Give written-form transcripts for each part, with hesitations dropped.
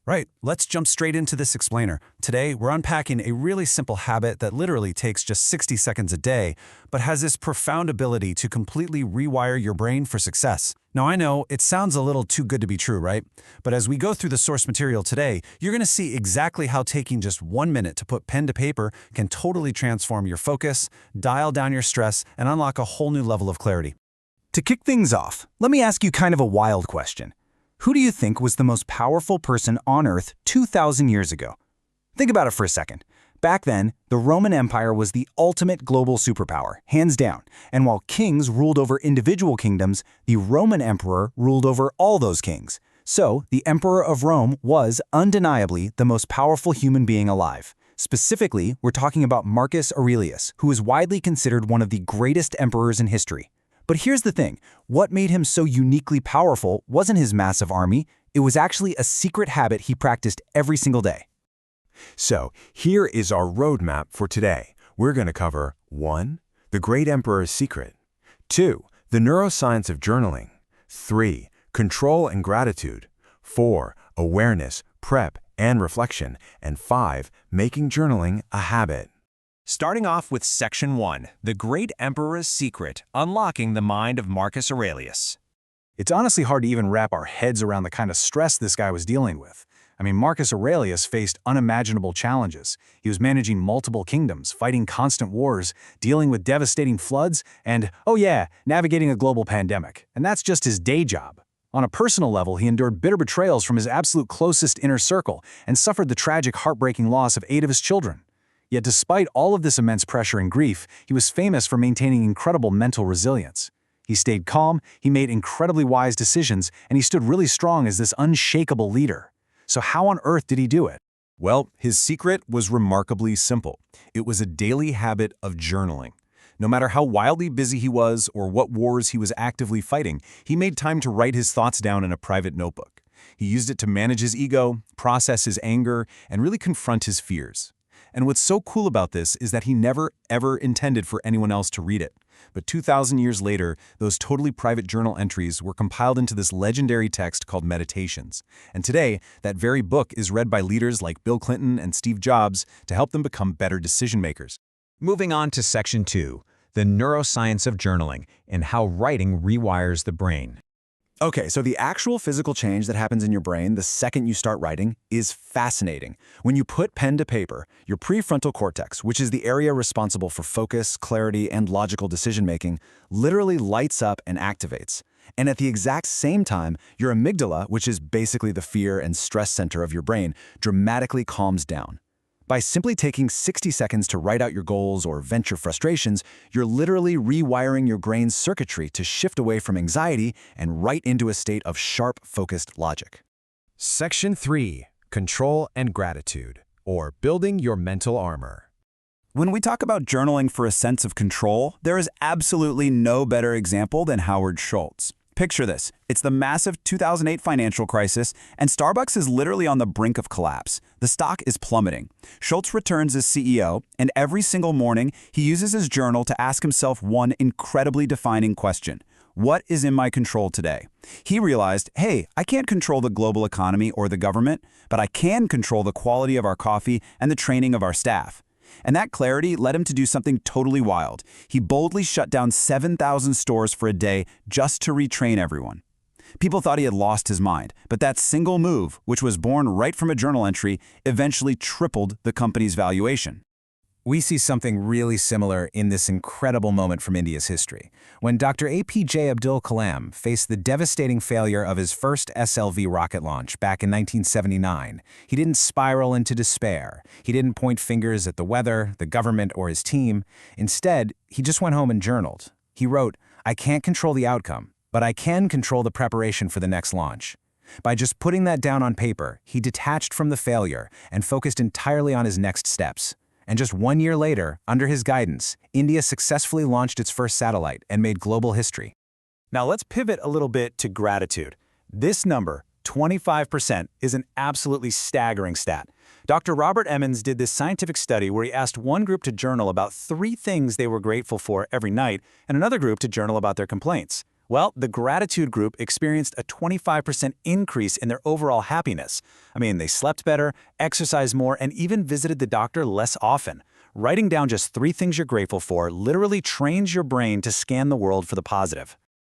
Right, let's jump straight into this explainer. Today, we're unpacking a really simple habit that literally takes just 60 seconds a day, but has this profound ability to completely rewire your brain for success. Now, I know it sounds a little too good to be true, right? But as we go through the source material today, you're going to see exactly how taking just 1 minute to put pen to paper can totally transform your focus, dial down your stress, and unlock a whole new level of clarity. To kick things off, let me ask you kind of a wild question. Who do you think was the most powerful person on Earth 2,000 years ago? Think about it for a second. Back then, the Roman Empire was the ultimate global superpower, hands down. And while kings ruled over individual kingdoms, the Roman emperor ruled over all those kings. So, the Emperor of Rome was undeniably the most powerful human being alive. Specifically, we're talking about Marcus Aurelius, who is widely considered one of the greatest emperors in history. But here's the thing, what made him so uniquely powerful wasn't his massive army, it was actually a secret habit he practiced every single day. So, here is our roadmap for today. We're going to cover 1. The Great Emperor's Secret. 2. The Neuroscience of Journaling. 3. Control and Gratitude. 4. Awareness, Prep, and Reflection. And 5. Making journaling a habit. Starting off with Section 1, The Great Emperor's Secret, Unlocking the Mind of Marcus Aurelius. It's honestly hard to even wrap our heads around the kind of stress this guy was dealing with. I mean, Marcus Aurelius faced unimaginable challenges. He was managing multiple kingdoms, fighting constant wars, dealing with devastating floods, and, oh yeah, navigating a global pandemic. And that's just his day job. On a personal level, he endured bitter betrayals from his absolute closest inner circle and suffered the tragic, heartbreaking loss of 8 of his children. Yet despite all of this immense pressure and grief, he was famous for maintaining incredible mental resilience. He stayed calm, he made incredibly wise decisions, and he stood really strong as this unshakable leader. So how on earth did he do it? Well, his secret was remarkably simple. It was a daily habit of journaling. No matter how wildly busy he was or what wars he was actively fighting, he made time to write his thoughts down in a private notebook. He used it to manage his ego, process his anger, and really confront his fears. And what's so cool about this is that he never, ever intended for anyone else to read it. But 2,000 years later, those totally private journal entries were compiled into this legendary text called Meditations. And today, that very book is read by leaders like Bill Clinton and Steve Jobs to help them become better decision makers. Moving on to Section 2, The Neuroscience of Journaling, and How Writing Rewires the Brain. Okay, so the actual physical change that happens in your brain the second you start writing is fascinating. When you put pen to paper, your prefrontal cortex, which is the area responsible for focus, clarity, and logical decision-making, literally lights up and activates. And at the exact same time, your amygdala, which is basically the fear and stress center of your brain, dramatically calms down. By simply taking 60 seconds to write out your goals or vent your frustrations, you're literally rewiring your brain's circuitry to shift away from anxiety and right into a state of sharp, focused logic. Section 3, Control and Gratitude, or Building Your Mental Armor. When we talk about journaling for a sense of control, there is absolutely no better example than Howard Schultz. Picture this. It's the massive 2008 financial crisis, and Starbucks is literally on the brink of collapse. The stock is plummeting. Schultz returns as CEO, and every single morning, he uses his journal to ask himself one incredibly defining question. What is in my control today? He realized, hey, I can't control the global economy or the government, but I can control the quality of our coffee and the training of our staff. And that clarity led him to do something totally wild. He boldly shut down 7,000 stores for a day just to retrain everyone. People thought he had lost his mind, but that single move, which was born right from a journal entry, eventually tripled the company's valuation. We see something really similar in this incredible moment from India's history. When Dr. APJ Abdul Kalam faced the devastating failure of his first SLV rocket launch back in 1979, he didn't spiral into despair. He didn't point fingers at the weather, the government, or his team. Instead, he just went home and journaled. He wrote, "I can't control the outcome, but I can control the preparation for the next launch." By just putting that down on paper, he detached from the failure and focused entirely on his next steps. And just 1 year later, under his guidance, India successfully launched its first satellite and made global history. Now let's pivot a little bit to gratitude. This number, 25%, is an absolutely staggering stat. Dr. Robert Emmons did this scientific study where he asked one group to journal about 3 things they were grateful for every night and another group to journal about their complaints. Well, the gratitude group experienced a 25% increase in their overall happiness. I mean, they slept better, exercised more, and even visited the doctor less often. Writing down just 3 things you're grateful for literally trains your brain to scan the world for the positive.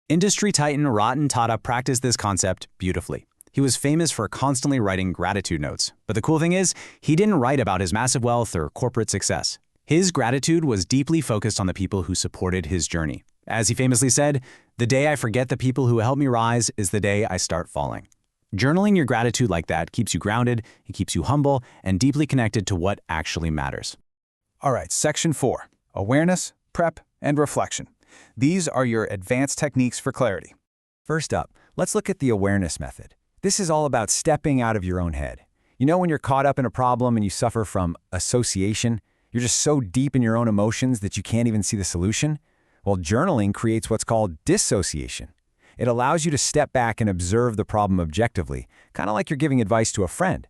Industry titan Ratan Tata practiced this concept beautifully. He was famous for constantly writing gratitude notes. But the cool thing is, he didn't write about his massive wealth or corporate success. His gratitude was deeply focused on the people who supported his journey. As he famously said, "The day I forget the people who helped me rise is the day I start falling." Journaling your gratitude like that keeps you grounded, it keeps you humble, and deeply connected to what actually matters. All right, Section 4, Awareness, Prep, and Reflection. These are your advanced techniques for clarity. First up, let's look at the awareness method. This is all about stepping out of your own head. You know when you're caught up in a problem and you suffer from association? You're just so deep in your own emotions that you can't even see the solution? Well, journaling creates what's called dissociation. It allows you to step back and observe the problem objectively, kind of like you're giving advice to a friend.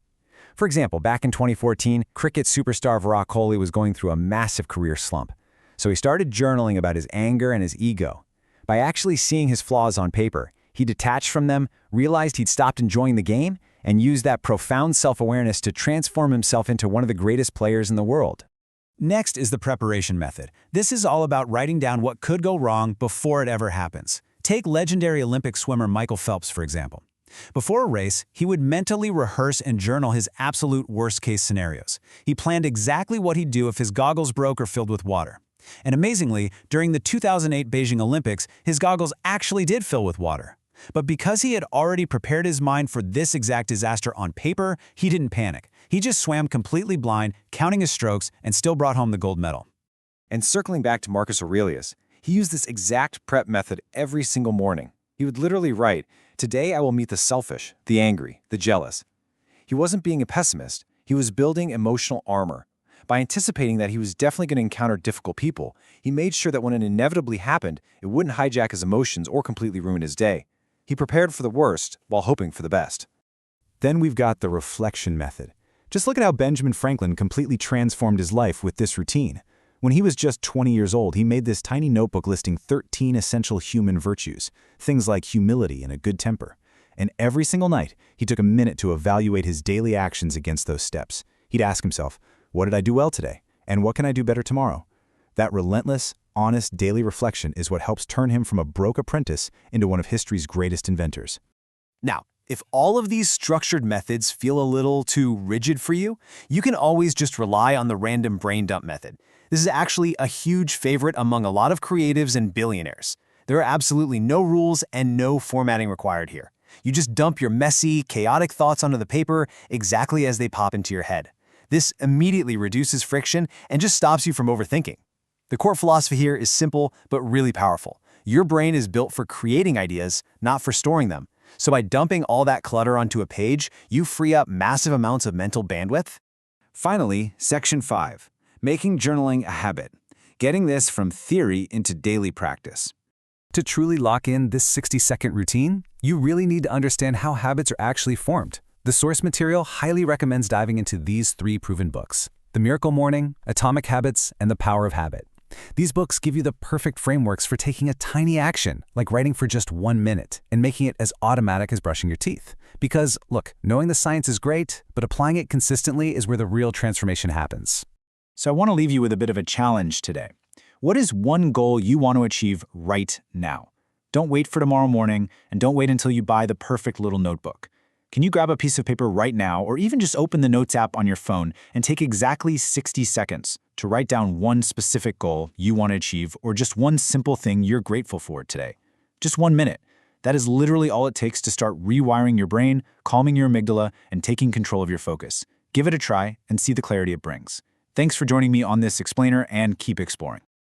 For example, back in 2014, cricket superstar Virat Kohli was going through a massive career slump. So he started journaling about his anger and his ego. By actually seeing his flaws on paper, he detached from them, realized he'd stopped enjoying the game, and used that profound self-awareness to transform himself into one of the greatest players in the world. Next is the preparation method. This is all about writing down what could go wrong before it ever happens. Take legendary Olympic swimmer Michael Phelps, for example. Before a race, he would mentally rehearse and journal his absolute worst-case scenarios. He planned exactly what he'd do if his goggles broke or filled with water. And amazingly, during the 2008 Beijing Olympics, his goggles actually did fill with water. But because he had already prepared his mind for this exact disaster on paper, he didn't panic. He just swam completely blind, counting his strokes, and still brought home the gold medal. And circling back to Marcus Aurelius, he used this exact prep method every single morning. He would literally write, "Today I will meet the selfish, the angry, the jealous." He wasn't being a pessimist. He was building emotional armor. By anticipating that he was definitely going to encounter difficult people, he made sure that when it inevitably happened, it wouldn't hijack his emotions or completely ruin his day. He prepared for the worst while hoping for the best. Then we've got the reflection method. Just look at how Benjamin Franklin completely transformed his life with this routine. When he was just 20 years old, he made this tiny notebook listing 13 essential human virtues, things like humility and a good temper. And every single night, he took a minute to evaluate his daily actions against those steps. He'd ask himself, what did I do well today? And what can I do better tomorrow? That relentless, honest daily reflection is what helps turn him from a broke apprentice into one of history's greatest inventors. Now, if all of these structured methods feel a little too rigid for you, you can always just rely on the random brain dump method. This is actually a huge favorite among a lot of creatives and billionaires. There are absolutely no rules and no formatting required here. You just dump your messy, chaotic thoughts onto the paper exactly as they pop into your head. This immediately reduces friction and just stops you from overthinking. The core philosophy here is simple but really powerful. Your brain is built for creating ideas, not for storing them. So by dumping all that clutter onto a page, you free up massive amounts of mental bandwidth. Finally, Section 5, making journaling a habit. Getting this from theory into daily practice. To truly lock in this 60-second routine, you really need to understand how habits are actually formed. The source material highly recommends diving into these 3 proven books: The Miracle Morning, Atomic Habits, and The Power of Habit. These books give you the perfect frameworks for taking a tiny action, like writing for just 1 minute, and making it as automatic as brushing your teeth. Because, look, knowing the science is great, but applying it consistently is where the real transformation happens. So I want to leave you with a bit of a challenge today. What is one goal you want to achieve right now? Don't wait for tomorrow morning, and don't wait until you buy the perfect little notebook. Can you grab a piece of paper right now, or even just open the Notes app on your phone and take exactly 60 seconds to write down one specific goal you want to achieve, or just one simple thing you're grateful for today? Just 1 minute. That is literally all it takes to start rewiring your brain, calming your amygdala, and taking control of your focus. Give it a try and see the clarity it brings. Thanks for joining me on this explainer, and keep exploring.